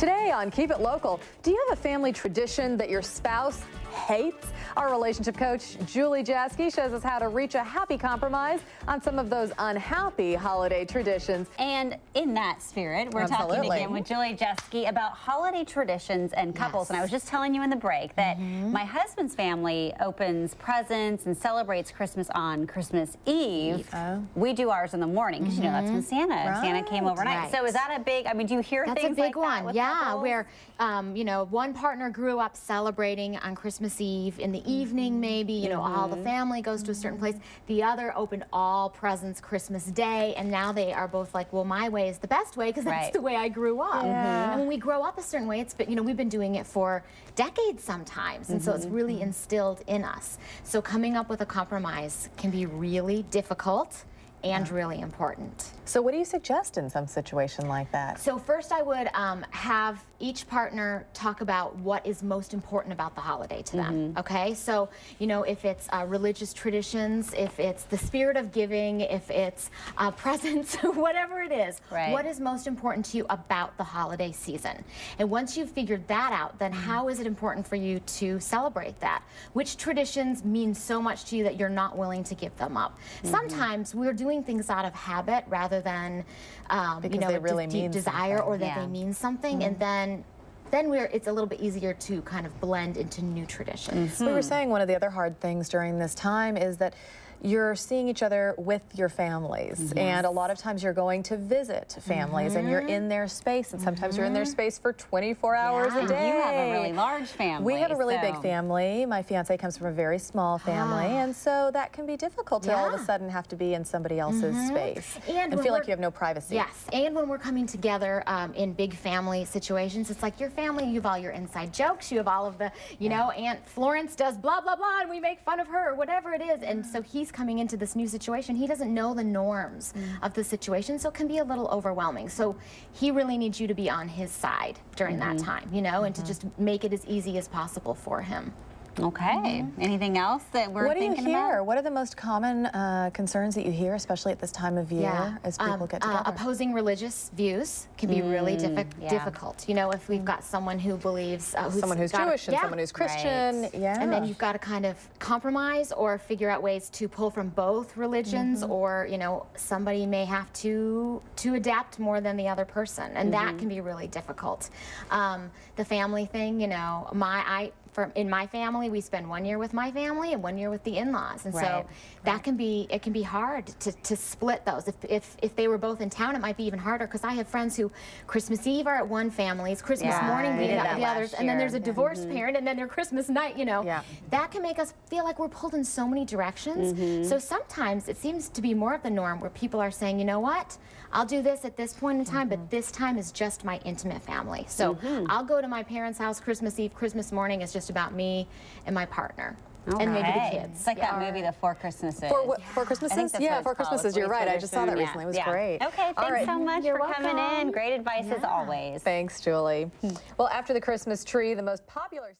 Today on Keep It Local, do you have a family tradition that your spouse hates? Our relationship coach, Julie Jeske, shows us how to reach a happy compromise on some of those unhappy holiday traditions. And in that spirit, we're talking again with Julie Jeske about holiday traditions and couples. Yes. And I was just telling you in the break that my husband's family opens presents and celebrates Christmas on Christmas Eve. We do ours in the morning because, you know, that's when Santa came overnight. So is that a big, I mean, do you hear things like that with couples? Where, you know, one partner grew up celebrating on Christmas Eve in the evening, maybe, you know, all the family goes to a certain place. The other opened all presents Christmas Day, and now they are both like, well, my way is the best way because that's the way I grew up. And when we grow up a certain way, it's been, you know, we've been doing it for decades sometimes, and so it's really instilled in us. So coming up with a compromise can be really difficult and really important. So what do you suggest in some situation like that? So first I would have each partner talk about what is most important about the holiday to them, okay? So, you know, if it's religious traditions, if it's the spirit of giving, if it's presents, whatever it is, what is most important to you about the holiday season? And once you've figured that out, then how is it important for you to celebrate that? Which traditions mean so much to you that you're not willing to give them up? Sometimes we're doing things out of habit rather than you know, they really deep desire or that they mean something, and then it's a little bit easier to kind of blend into new traditions. We were saying one of the other hard things during this time is that you're seeing each other with your families, and a lot of times you're going to visit families and you're in their space, and sometimes you're in their space for 24 hours a day. You have a really large family. We have a really big family. My fiance comes from a very small family, and so that can be difficult to all of a sudden have to be in somebody else's space and feel like you have no privacy. Yes, and when we're coming together in big family situations, it's like your family, you have all your inside jokes, you have all of the, you know, Aunt Florence does blah, blah, blah, and we make fun of her, or whatever it is, and so he's coming into this new situation. He doesn't know the norms of the situation, so it can be a little overwhelming. So he really needs you to be on his side during that time, you know, and to just make it as easy as possible for him. Okay. Anything else that we're thinking about? What do you hear? What are the most common concerns that you hear, especially at this time of year, as people get together? Opposing religious views can be really difficult. You know, if we've got someone who believes... someone who's Jewish and someone who's Christian. And then you've got to kind of compromise or figure out ways to pull from both religions, or, you know, somebody may have to adapt more than the other person, and that can be really difficult. The family thing, you know, in my family, we spend 1 year with my family and 1 year with the in-laws, and so that can be hard to split those. If they were both in town, it might be even harder, because I have friends who Christmas Eve are at one family's, Christmas morning being at the others, and then there's a divorced parent, and then their Christmas night, you know. That can make us feel like we're pulled in so many directions. So sometimes it seems to be more of the norm where people are saying, you know what, I'll do this at this point in time, but this time is just my intimate family. So I'll go to my parents' house Christmas Eve, Christmas morning is just about me and my partner. And maybe the kids. It's like that movie, The Four Christmases. Four Christmases? Yeah, Four Christmases. You're right. I just saw that recently. It was great. Okay, thanks so much for coming in. Great advice as always. Thanks, Julie. Well, after the Christmas tree, the most popular...